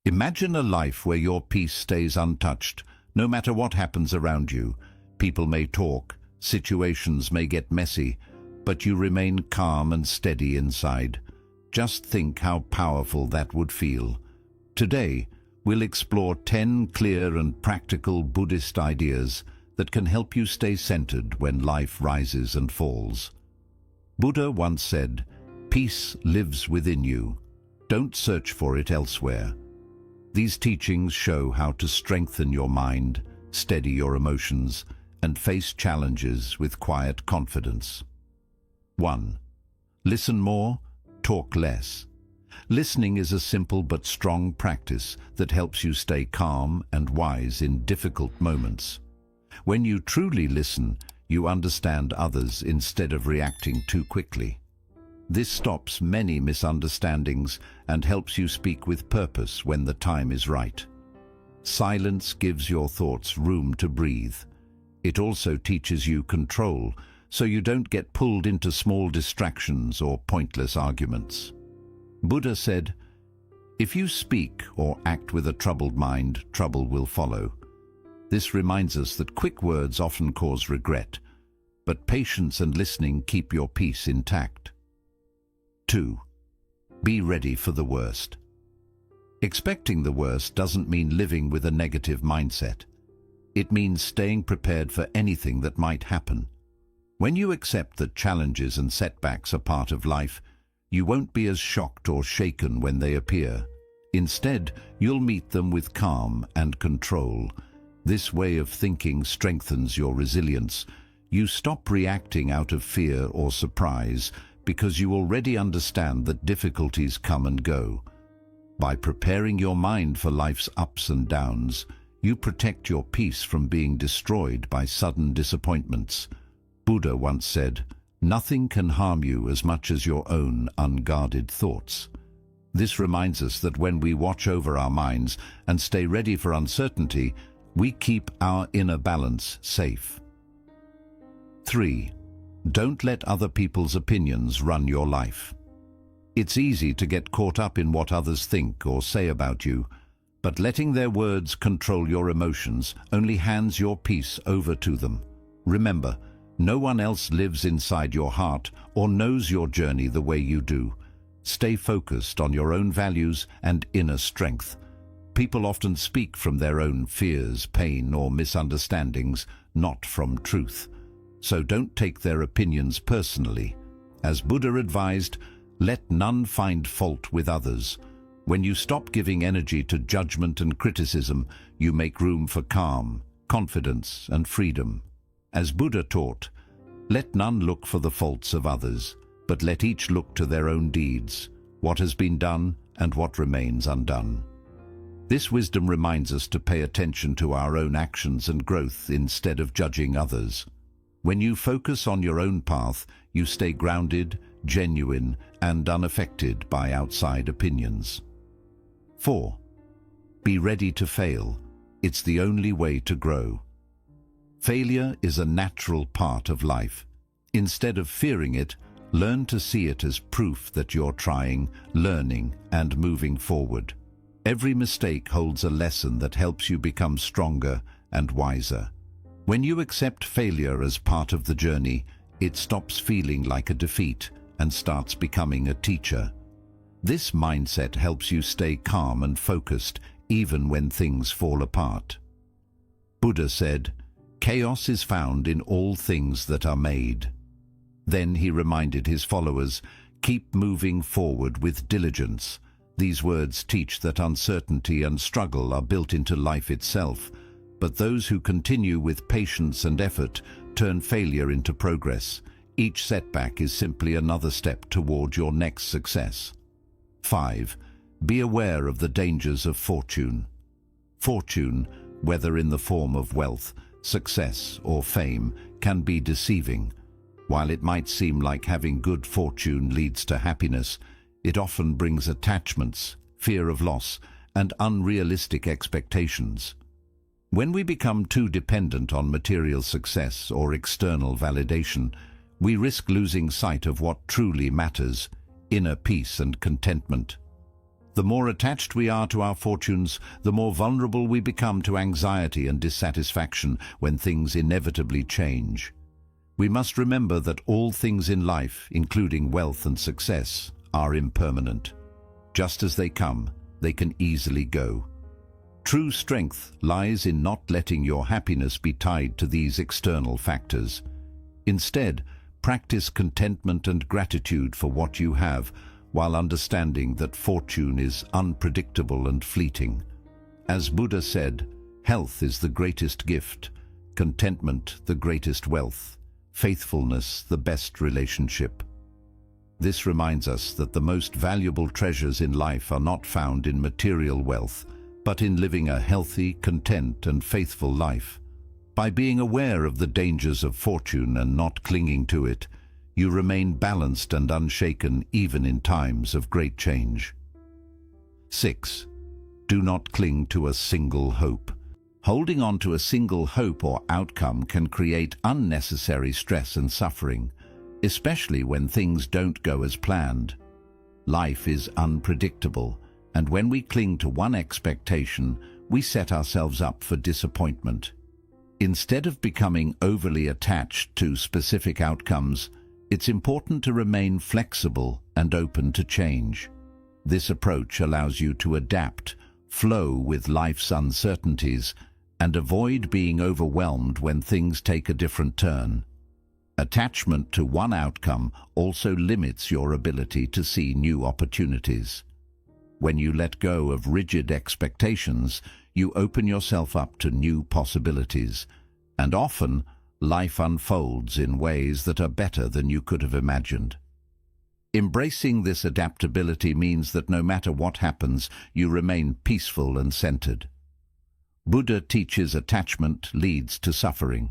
Imagine a life where your peace stays untouched, no matter what happens around you. People may talk, situations may get messy, but you remain calm and steady inside. Just think how powerful that would feel. Today, we'll explore 10 clear and practical Buddhist ideas that can help you stay centered when life rises and falls. Buddha once said, "Peace lives within you. Don't search for it elsewhere." These teachings show how to strengthen your mind, steady your emotions, and face challenges with quiet confidence. 1. Listen more, talk less. Listening is a simple but strong practice that helps you stay calm and wise in difficult moments. When you truly listen, you understand others instead of reacting too quickly. This stops many misunderstandings and helps you speak with purpose when the time is right. Silence gives your thoughts room to breathe. It also teaches you control, so you don't get pulled into small distractions or pointless arguments. Buddha said, "If you speak or act with a troubled mind, trouble will follow." This reminds us that quick words often cause regret, but patience and listening keep your peace intact. 2. Be ready for the worst. Expecting the worst doesn't mean living with a negative mindset. It means staying prepared for anything that might happen. When you accept that challenges and setbacks are part of life, you won't be as shocked or shaken when they appear. Instead, you'll meet them with calm and control. This way of thinking strengthens your resilience. You stop reacting out of fear or surprise because you already understand that difficulties come and go. By preparing your mind for life's ups and downs, you protect your peace from being destroyed by sudden disappointments. Buddha once said, "Nothing can harm you as much as your own unguarded thoughts." This reminds us that when we watch over our minds and stay ready for uncertainty, we keep our inner balance safe. 3. Don't let other people's opinions run your life. It's easy to get caught up in what others think or say about you, but letting their words control your emotions only hands your peace over to them. Remember, no one else lives inside your heart or knows your journey the way you do. Stay focused on your own values and inner strength. People often speak from their own fears, pain, or misunderstandings, not from truth. So don't take their opinions personally. As Buddha advised, let none find fault with others. When you stop giving energy to judgment and criticism, you make room for calm, confidence, and freedom. As Buddha taught, let none look for the faults of others, but let each look to their own deeds, what has been done and what remains undone. This wisdom reminds us to pay attention to our own actions and growth instead of judging others. When you focus on your own path, you stay grounded, genuine, and unaffected by outside opinions. 4. Be ready to fail. It's the only way to grow. Failure is a natural part of life. Instead of fearing it, learn to see it as proof that you're trying, learning, and moving forward. Every mistake holds a lesson that helps you become stronger and wiser. When you accept failure as part of the journey, it stops feeling like a defeat and starts becoming a teacher. This mindset helps you stay calm and focused even when things fall apart. Buddha said, "Chaos is found in all things that are made." Then he reminded his followers, "Keep moving forward with diligence." These words teach that uncertainty and struggle are built into life itself, but those who continue with patience and effort turn failure into progress. Each setback is simply another step toward your next success. 5. Be aware of the dangers of fortune. Fortune, whether in the form of wealth, success, or fame, can be deceiving. While it might seem like having good fortune leads to happiness, it often brings attachments, fear of loss, and unrealistic expectations. When we become too dependent on material success or external validation, we risk losing sight of what truly matters, inner peace and contentment. The more attached we are to our fortunes, the more vulnerable we become to anxiety and dissatisfaction when things inevitably change. We must remember that all things in life, including wealth and success, are impermanent. Just as they come, they can easily go. True strength lies in not letting your happiness be tied to these external factors. Instead, practice contentment and gratitude for what you have, while understanding that fortune is unpredictable and fleeting. As Buddha said, health is the greatest gift, contentment the greatest wealth, faithfulness the best relationship. This reminds us that the most valuable treasures in life are not found in material wealth, but in living a healthy, content, and faithful life. By being aware of the dangers of fortune and not clinging to it, you remain balanced and unshaken even in times of great change. 6. Do not cling to a single hope. Holding on to a single hope or outcome can create unnecessary stress and suffering, especially when things don't go as planned. Life is unpredictable, and when we cling to one expectation, we set ourselves up for disappointment. Instead of becoming overly attached to specific outcomes, it's important to remain flexible and open to change. This approach allows you to adapt, flow with life's uncertainties, and avoid being overwhelmed when things take a different turn. Attachment to one outcome also limits your ability to see new opportunities. When you let go of rigid expectations, you open yourself up to new possibilities, and often life unfolds in ways that are better than you could have imagined. Embracing this adaptability means that no matter what happens, you remain peaceful and centered. Buddha teaches attachment leads to suffering.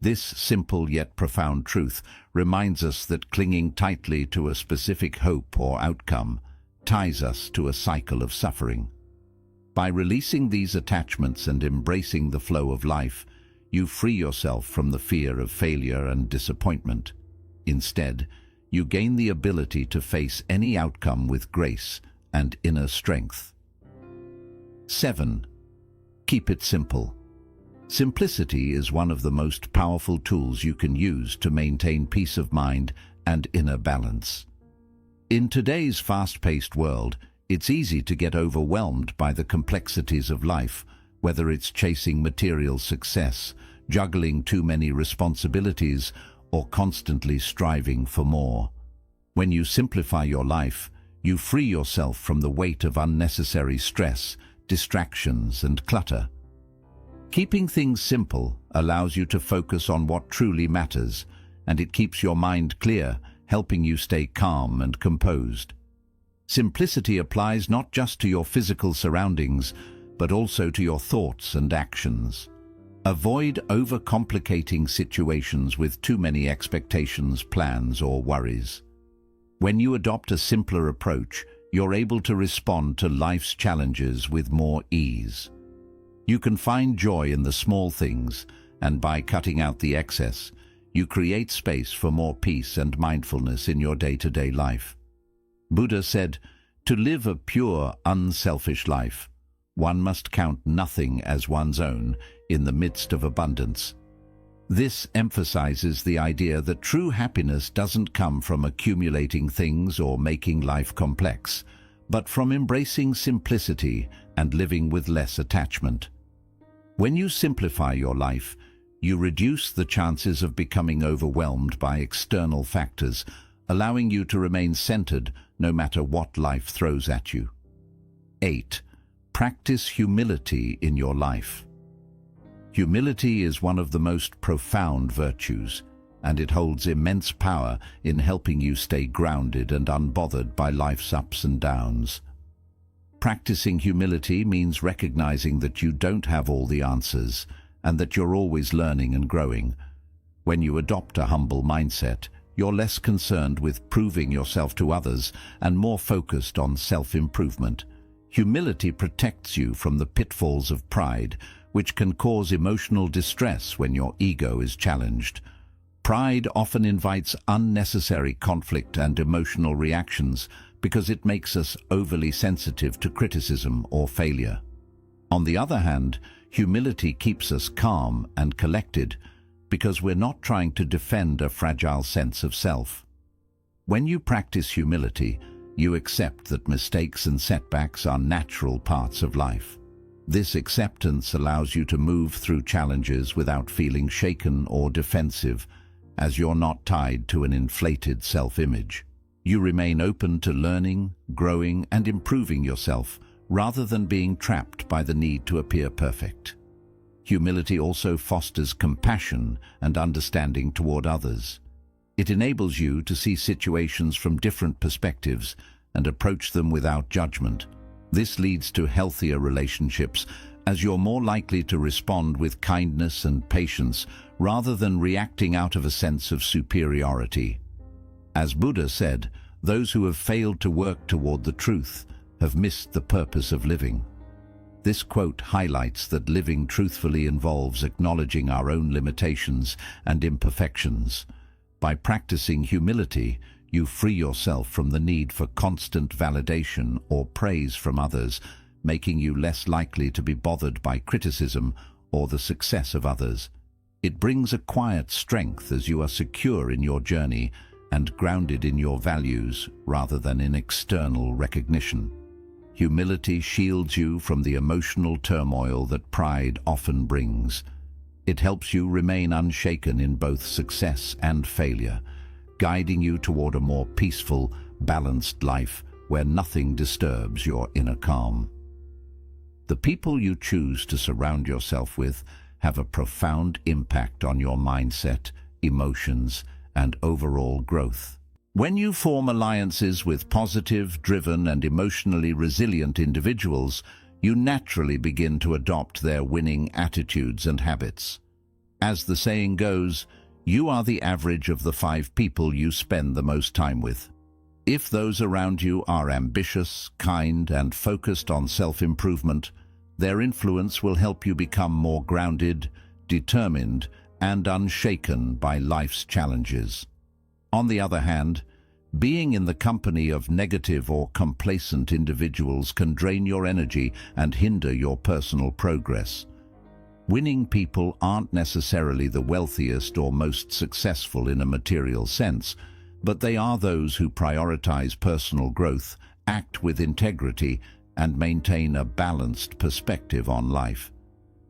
This simple yet profound truth reminds us that clinging tightly to a specific hope or outcome ties us to a cycle of suffering. By releasing these attachments and embracing the flow of life, you free yourself from the fear of failure and disappointment. Instead, you gain the ability to face any outcome with grace and inner strength. 7. Keep it simple. Simplicity is one of the most powerful tools you can use to maintain peace of mind and inner balance. In today's fast-paced world, it's easy to get overwhelmed by the complexities of life, whether it's chasing material success, juggling too many responsibilities, or constantly striving for more. When you simplify your life, you free yourself from the weight of unnecessary stress, distractions, and clutter. Keeping things simple allows you to focus on what truly matters, and it keeps your mind clear, helping you stay calm and composed. Simplicity applies not just to your physical surroundings, but also to your thoughts and actions. Avoid overcomplicating situations with too many expectations, plans, or worries. When you adopt a simpler approach, you're able to respond to life's challenges with more ease. You can find joy in the small things, and by cutting out the excess, you create space for more peace and mindfulness in your day-to-day life. Buddha said, "To live a pure, unselfish life, one must count nothing as one's own in the midst of abundance." This emphasizes the idea that true happiness doesn't come from accumulating things or making life complex, but from embracing simplicity and living with less attachment. When you simplify your life, you reduce the chances of becoming overwhelmed by external factors, allowing you to remain centered no matter what life throws at you. 8. Practice humility in your life. Humility is one of the most profound virtues, and it holds immense power in helping you stay grounded and unbothered by life's ups and downs. Practicing humility means recognizing that you don't have all the answers and that you're always learning and growing. When you adopt a humble mindset, you're less concerned with proving yourself to others and more focused on self-improvement. Humility protects you from the pitfalls of pride, which can cause emotional distress when your ego is challenged. Pride often invites unnecessary conflict and emotional reactions, because it makes us overly sensitive to criticism or failure. On the other hand, humility keeps us calm and collected because we're not trying to defend a fragile sense of self. When you practice humility, you accept that mistakes and setbacks are natural parts of life. This acceptance allows you to move through challenges without feeling shaken or defensive, as you're not tied to an inflated self-image. You remain open to learning, growing, and improving yourself, rather than being trapped by the need to appear perfect. Humility also fosters compassion and understanding toward others. It enables you to see situations from different perspectives and approach them without judgment. This leads to healthier relationships, as you're more likely to respond with kindness and patience rather than reacting out of a sense of superiority. As Buddha said, those who have failed to work toward the truth have missed the purpose of living. This quote highlights that living truthfully involves acknowledging our own limitations and imperfections. By practicing humility, you free yourself from the need for constant validation or praise from others, making you less likely to be bothered by criticism or the success of others. It brings a quiet strength as you are secure in your journey and grounded in your values rather than in external recognition. Humility shields you from the emotional turmoil that pride often brings. It helps you remain unshaken in both success and failure, guiding you toward a more peaceful, balanced life where nothing disturbs your inner calm. The people you choose to surround yourself with have a profound impact on your mindset, emotions, and overall growth. When you form alliances with positive, driven, and emotionally resilient individuals, you naturally begin to adopt their winning attitudes and habits. As the saying goes, you are the average of the 5 people you spend the most time with. If those around you are ambitious, kind, and focused on self-improvement, their influence will help you become more grounded, determined, and unshaken by life's challenges. On the other hand, being in the company of negative or complacent individuals can drain your energy and hinder your personal progress. Winning people aren't necessarily the wealthiest or most successful in a material sense, but they are those who prioritize personal growth, act with integrity, and maintain a balanced perspective on life.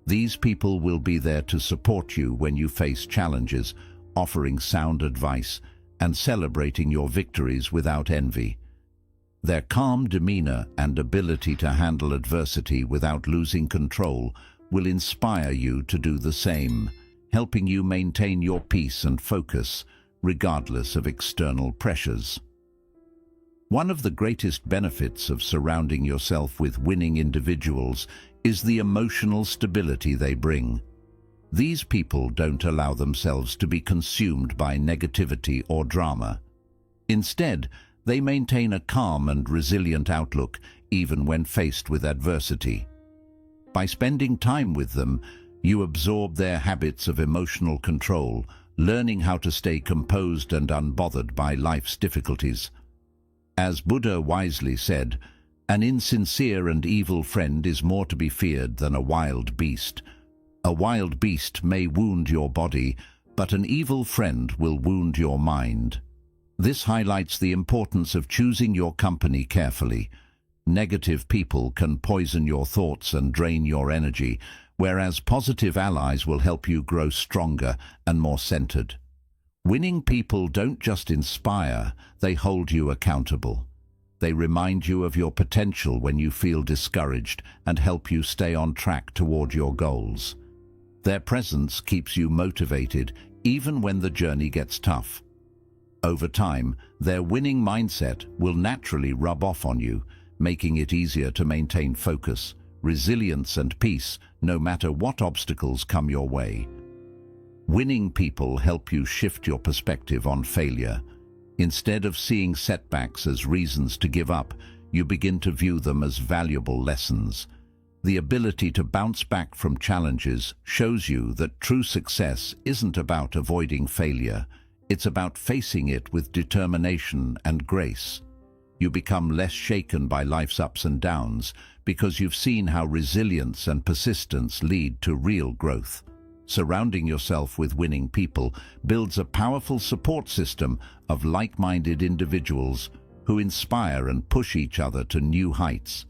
These people will be there to support you when you face challenges, offering sound advice and celebrating your victories without envy. Their calm demeanor and ability to handle adversity without losing control will inspire you to do the same, helping you maintain your peace and focus, regardless of external pressures. One of the greatest benefits of surrounding yourself with winning individuals is the emotional stability they bring. These people don't allow themselves to be consumed by negativity or drama. Instead, they maintain a calm and resilient outlook even when faced with adversity. By spending time with them, you absorb their habits of emotional control, learning how to stay composed and unbothered by life's difficulties. As Buddha wisely said, an insincere and evil friend is more to be feared than a wild beast. A wild beast may wound your body, but an evil friend will wound your mind. This highlights the importance of choosing your company carefully. Negative people can poison your thoughts and drain your energy, whereas positive allies will help you grow stronger and more centered. Winning people don't just inspire, they hold you accountable. They remind you of your potential when you feel discouraged and help you stay on track toward your goals. Their presence keeps you motivated even when the journey gets tough. Over time, their winning mindset will naturally rub off on you, making it easier to maintain focus, resilience, and peace no matter what obstacles come your way. Winning people help you shift your perspective on failure. Instead of seeing setbacks as reasons to give up, you begin to view them as valuable lessons. The ability to bounce back from challenges shows you that true success isn't about avoiding failure. It's about facing it with determination and grace. You become less shaken by life's ups and downs because you've seen how resilience and persistence lead to real growth. Surrounding yourself with winning people builds a powerful support system of like-minded individuals who inspire and push each other to new heights.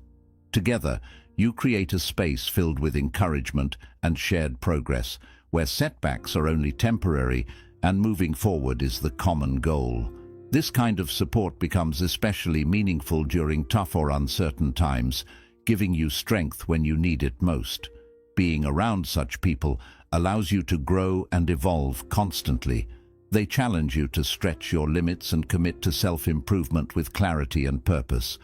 Together, you create a space filled with encouragement and shared progress, where setbacks are only temporary and moving forward is the common goal. This kind of support becomes especially meaningful during tough or uncertain times, giving you strength when you need it most. Being around such people allows you to grow and evolve constantly. They challenge you to stretch your limits and commit to self-improvement with clarity and purpose.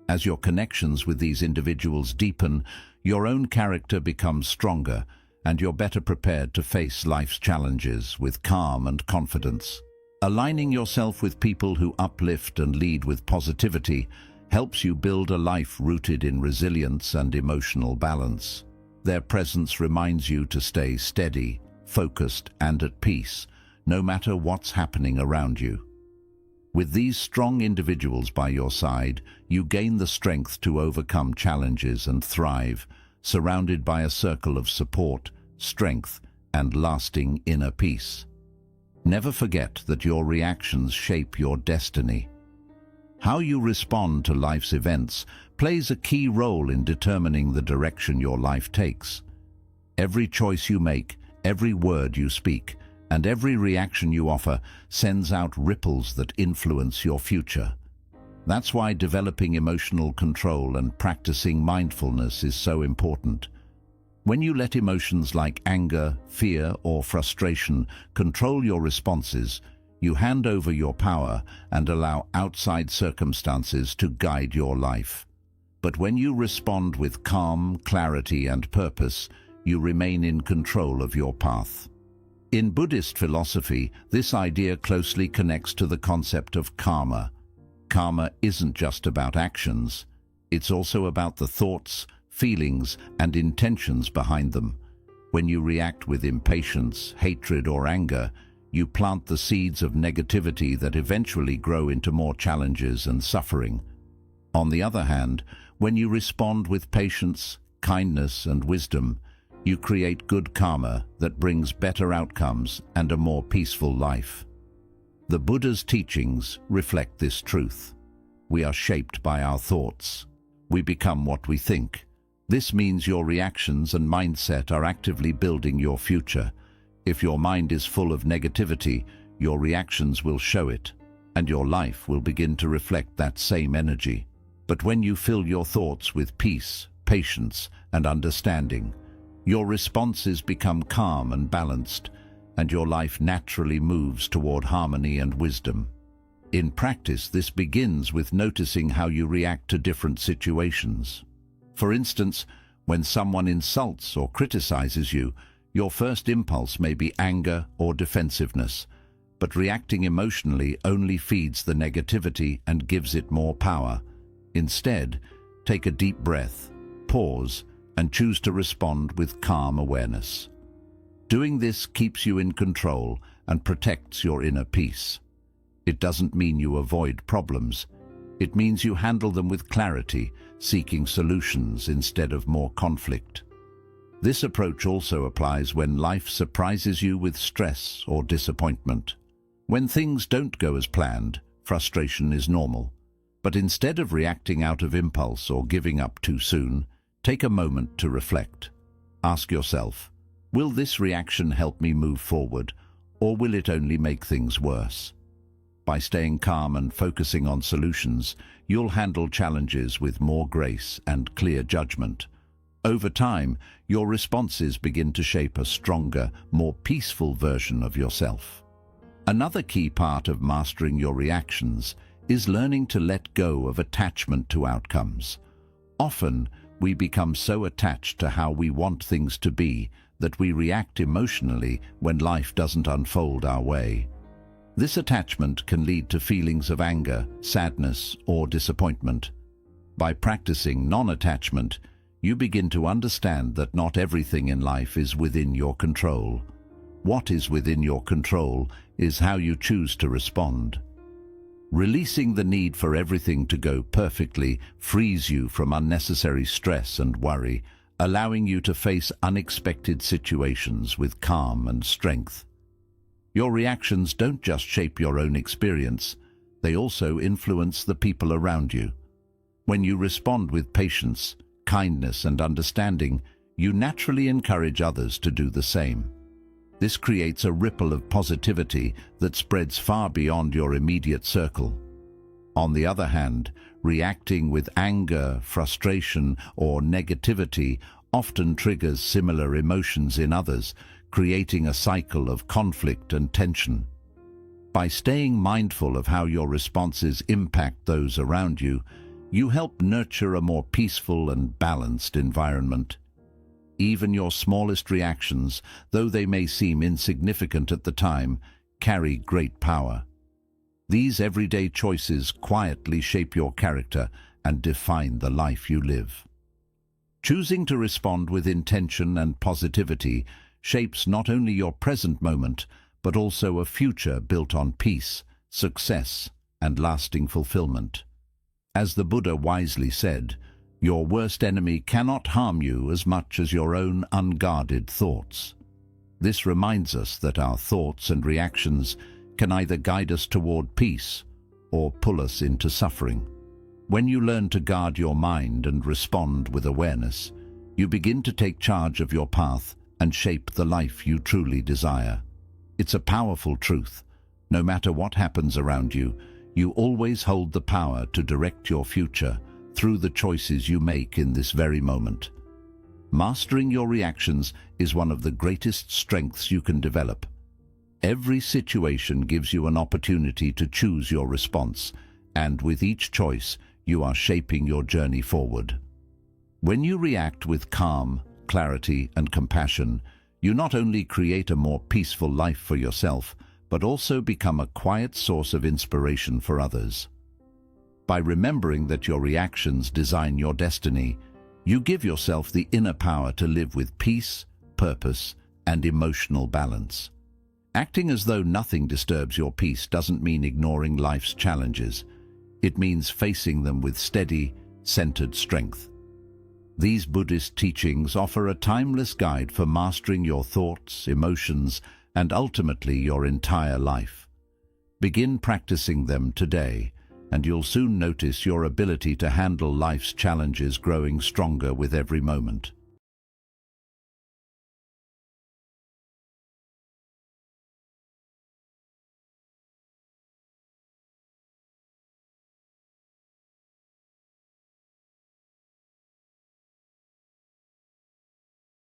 As your connections with these individuals deepen, your own character becomes stronger, and you're better prepared to face life's challenges with calm and confidence. Aligning yourself with people who uplift and lead with positivity helps you build a life rooted in resilience and emotional balance. Their presence reminds you to stay steady, focused, and at peace, no matter what's happening around you. With these strong individuals by your side, you gain the strength to overcome challenges and thrive, surrounded by a circle of support, strength, and lasting inner peace. Never forget that your reactions shape your destiny. How you respond to life's events plays a key role in determining the direction your life takes. Every choice you make, every word you speak, and every reaction you offer sends out ripples that influence your future. That's why developing emotional control and practicing mindfulness is so important. When you let emotions like anger, fear, or frustration control your responses, you hand over your power and allow outside circumstances to guide your life. But when you respond with calm, clarity, and purpose, you remain in control of your path. In Buddhist philosophy, this idea closely connects to the concept of karma. Karma isn't just about actions. It's also about the thoughts, feelings, and intentions behind them. When you react with impatience, hatred, or anger, you plant the seeds of negativity that eventually grow into more challenges and suffering. On the other hand, when you respond with patience, kindness, and wisdom, you create good karma that brings better outcomes and a more peaceful life. The Buddha's teachings reflect this truth. We are shaped by our thoughts. We become what we think. This means your reactions and mindset are actively building your future. If your mind is full of negativity, your reactions will show it, and your life will begin to reflect that same energy. But when you fill your thoughts with peace, patience, and understanding, your responses become calm and balanced, and your life naturally moves toward harmony and wisdom. In practice, this begins with noticing how you react to different situations. For instance, when someone insults or criticizes you, your first impulse may be anger or defensiveness, but reacting emotionally only feeds the negativity and gives it more power. Instead, take a deep breath, pause, and choose to respond with calm awareness. Doing this keeps you in control and protects your inner peace. It doesn't mean you avoid problems. It means you handle them with clarity, seeking solutions instead of more conflict. This approach also applies when life surprises you with stress or disappointment. When things don't go as planned, frustration is normal. But instead of reacting out of impulse or giving up too soon, take a moment to reflect. Ask yourself, will this reaction help me move forward, or will it only make things worse? By staying calm and focusing on solutions, you'll handle challenges with more grace and clear judgment. Over time, your responses begin to shape a stronger, more peaceful version of yourself. Another key part of mastering your reactions is learning to let go of attachment to outcomes. Often, we become so attached to how we want things to be that we react emotionally when life doesn't unfold our way. This attachment can lead to feelings of anger, sadness, or disappointment. By practicing non-attachment, you begin to understand that not everything in life is within your control. What is within your control is how you choose to respond. Releasing the need for everything to go perfectly frees you from unnecessary stress and worry, allowing you to face unexpected situations with calm and strength. Your reactions don't just shape your own experience, they also influence the people around you. When you respond with patience, kindness, and understanding, you naturally encourage others to do the same. This creates a ripple of positivity that spreads far beyond your immediate circle. On the other hand, reacting with anger, frustration, or negativity often triggers similar emotions in others, creating a cycle of conflict and tension. By staying mindful of how your responses impact those around you, you help nurture a more peaceful and balanced environment. Even your smallest reactions, though they may seem insignificant at the time, carry great power. These everyday choices quietly shape your character and define the life you live. Choosing to respond with intention and positivity shapes not only your present moment, but also a future built on peace, success, and lasting fulfillment. As the Buddha wisely said, your worst enemy cannot harm you as much as your own unguarded thoughts. This reminds us that our thoughts and reactions can either guide us toward peace or pull us into suffering. When you learn to guard your mind and respond with awareness, you begin to take charge of your path and shape the life you truly desire. It's a powerful truth. No matter what happens around you, you always hold the power to direct your future through the choices you make in this very moment. Mastering your reactions is one of the greatest strengths you can develop. Every situation gives you an opportunity to choose your response, and with each choice, you are shaping your journey forward. When you react with calm, clarity, and compassion, you not only create a more peaceful life for yourself, but also become a quiet source of inspiration for others. By remembering that your reactions design your destiny, you give yourself the inner power to live with peace, purpose, and emotional balance. Acting as though nothing disturbs your peace doesn't mean ignoring life's challenges. It means facing them with steady, centered strength. These Buddhist teachings offer a timeless guide for mastering your thoughts, emotions, and ultimately your entire life. Begin practicing them today, and you'll soon notice your ability to handle life's challenges growing stronger with every moment.